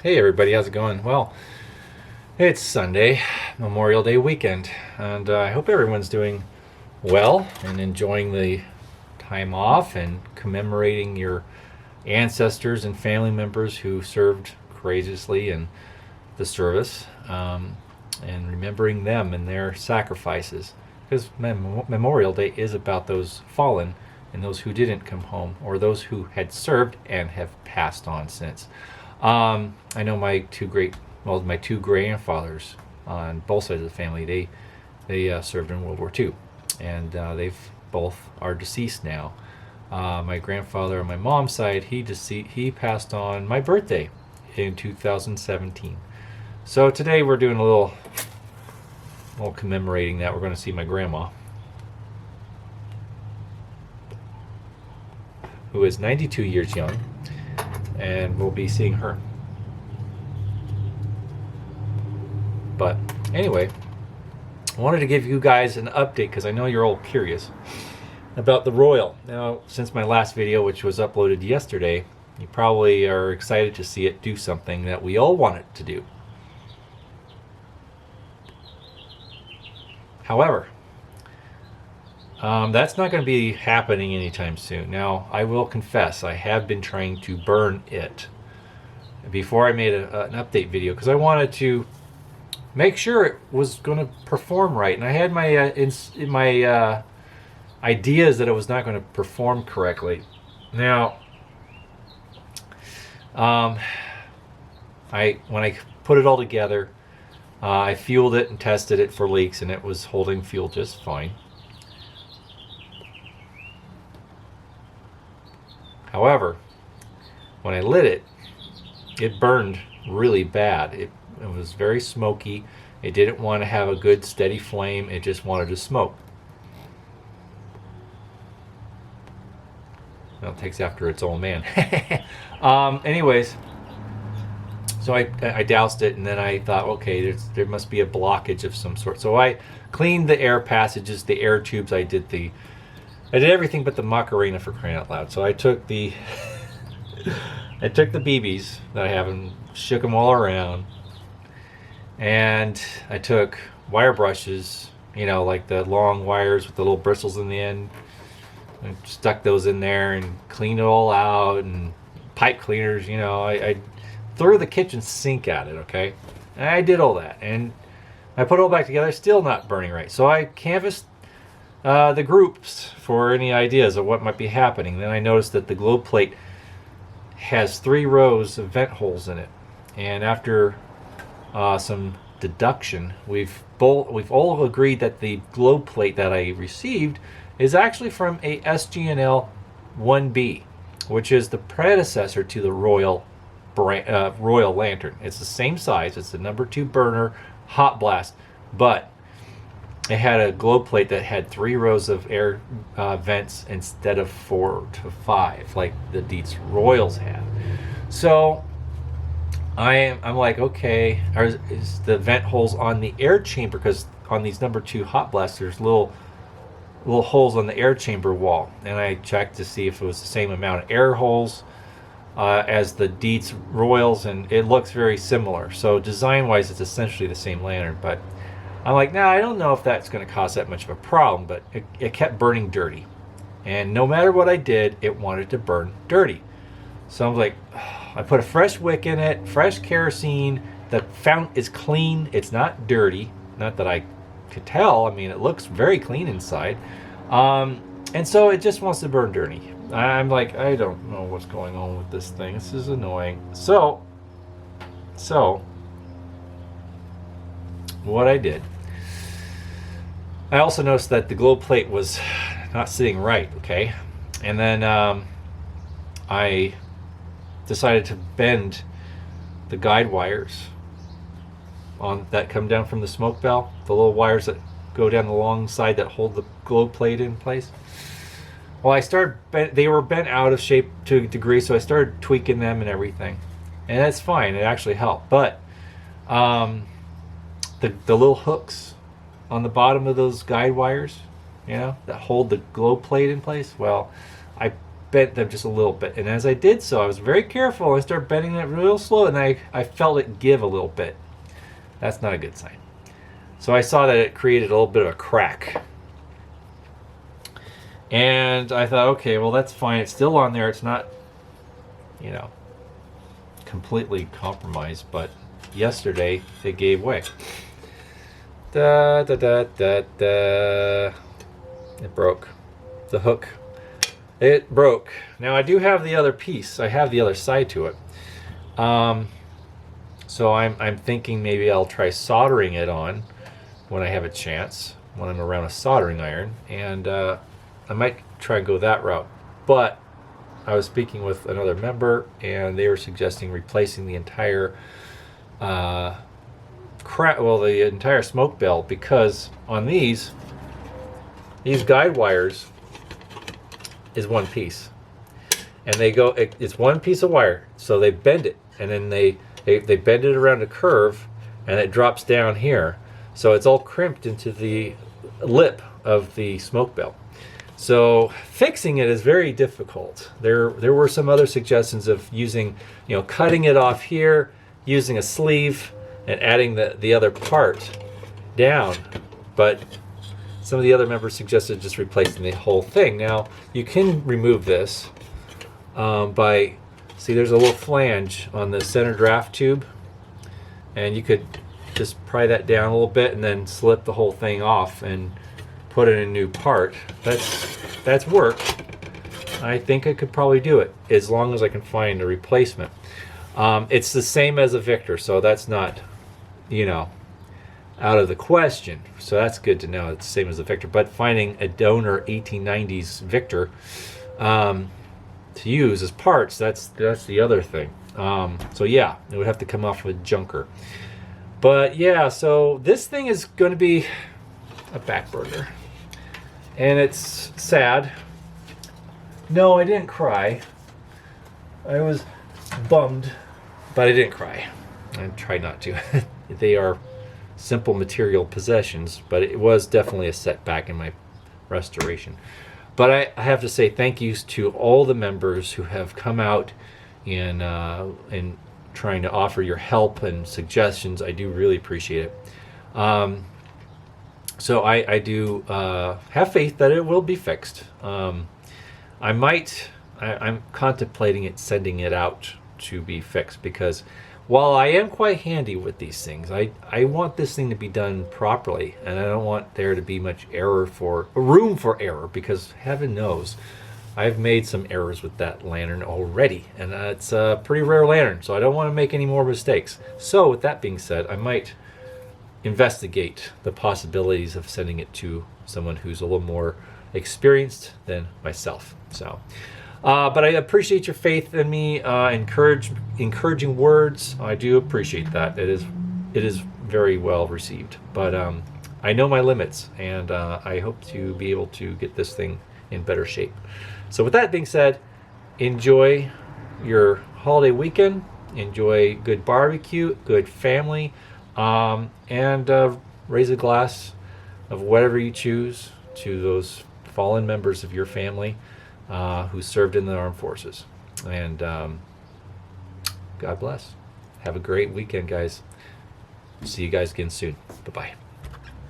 Hey everybody, how's it going? Well, it's Sunday, Memorial Day weekend, and I hope everyone's doing well and enjoying the time off and commemorating your ancestors and family members who served courageously in the service, and remembering them and their sacrifices. Because Memorial Day is about those fallen and those who didn't come home, or those who had served and have passed on since. I know my two grandfathers on both sides of the family, they served in World War II, and they've both are deceased now. My grandfather on my mom's side, he passed on my birthday in 2017. So today we're doing a little commemorating that. We're going to see my grandma, who is 92 years young, and we'll be seeing her. But anyway, I wanted to give you guys an update because I know you're all curious about the Royal. Now, since my last video, which was uploaded yesterday, you probably are excited to see it do something that we all want it to do. However, that's not going to be happening anytime soon. Now, I will confess, I have been trying to burn it before I made an update video because I wanted to make sure it was going to perform right. And I had my ideas that it was not going to perform correctly. Now, when I put it all together, I fueled it and tested it for leaks, and it was holding fuel just fine. However, when I lit it, it burned really bad. It was very smoky. It didn't want to have a good steady flame. It just wanted to smoke. Well, it takes after its own man. Anyways, so I doused it, and then I thought, okay, there must be a blockage of some sort. So I cleaned the air passages, the air tubes. I did everything but the Macarena, for crying out loud. So I took the BBs that I have and shook them all around, and I took wire brushes, like the long wires with the little bristles in the end. I stuck those in there and cleaned it all out, and pipe cleaners. I threw the kitchen sink at it. Okay, and I did all that, and I put it all back together. Still not burning right. So I canvassed the groups for any ideas of what might be happening. Then I noticed that the globe plate has 3 rows of vent holes in it, and after some deduction, we've all agreed that the globe plate that I received is actually from a SG&L 1B, which is the predecessor to the Royal Lantern. It's the same size. It's the number 2 burner hot blast, but it had a globe plate that had 3 rows of air vents instead of 4 to 5 like the Dietz Royals had. So I'm like, okay, is the vent holes on the air chamber? Because on these number 2 hot blasts, there's little holes on the air chamber wall, and I checked to see if it was the same amount of air holes as the Dietz Royals, and it looks very similar. So design-wise, it's essentially the same lantern, but I'm like, I don't know if that's going to cause that much of a problem, but it kept burning dirty. And no matter what I did, it wanted to burn dirty. So I'm like, I put a fresh wick in it, fresh kerosene. The fount is clean. It's not dirty. Not that I could tell. I mean, it looks very clean inside. And so it just wants to burn dirty. I'm like, I don't know what's going on with this thing. This is annoying. So what I did, I also noticed that the globe plate was not sitting right, okay? And then I decided to bend the guide wires that come down from the smoke valve, the little wires that go down the long side that hold the globe plate in place. Well, they were bent out of shape to a degree, so I started tweaking them and everything. And that's fine, it actually helped. But the little hooks on the bottom of those guide wires, that hold the globe plate in place, well, I bent them just a little bit. And as I did so, I was very careful. I started bending it real slow, and I felt it give a little bit. That's not a good sign. So I saw that it created a little bit of a crack. And I thought, okay, well, that's fine. It's still on there. It's not, you know, completely compromised. But yesterday, it gave way. Da, da, da, da, da. It broke. The hook. It broke. Now, I do have the other piece. I have the other side to it. So I'm thinking maybe I'll try soldering it on when I have a chance, when I'm around a soldering iron. And I might try and go that route. But I was speaking with another member, and they were suggesting replacing the entire the entire smoke bell, because on these guide wires is one piece, and it's one piece of wire, so they bend it, and then they bend it around a curve, and it drops down here, so it's all crimped into the lip of the smoke bell. So fixing it is very difficult. There were some other suggestions of using, cutting it off here, using a sleeve, and adding the other part down. But some of the other members suggested just replacing the whole thing. Now, you can remove this there's a little flange on the center draft tube, and you could just pry that down a little bit and then slip the whole thing off and put in a new part. That's work. I think I could probably do it as long as I can find a replacement. It's the same as a Victor, so that's not, out of the question. So that's good to know. It's the same as the Victor. But finding a donor 1890s Victor to use as parts, that's the other thing. So yeah, it would have to come off with junker. But yeah, so this thing is going to be a back burner. And it's sad. No, I didn't cry. I was bummed, but I didn't cry. I tried not to. They are simple material possessions, but it was definitely a setback in my restoration. But I have to say thank yous to all the members who have come out in trying to offer your help and suggestions. I do really appreciate it. So I do have faith that it will be fixed. I'm contemplating sending it out to be fixed, because while I am quite handy with these things, I want this thing to be done properly, and I don't want there to be much room for error, because heaven knows I've made some errors with that lantern already, and it's a pretty rare lantern, so I don't want to make any more mistakes. So with that being said, I might investigate the possibilities of sending it to someone who's a little more experienced than myself. So but I appreciate your faith in me, encouraging words. I do appreciate that. It is very well received, but I know my limits, and I hope to be able to get this thing in better shape. So with that being said, enjoy your holiday weekend, enjoy good barbecue, good family, and raise a glass of whatever you choose to those fallen members of your family who served in the armed forces. And God bless. Have a great weekend, guys. See you guys again soon. Bye-bye.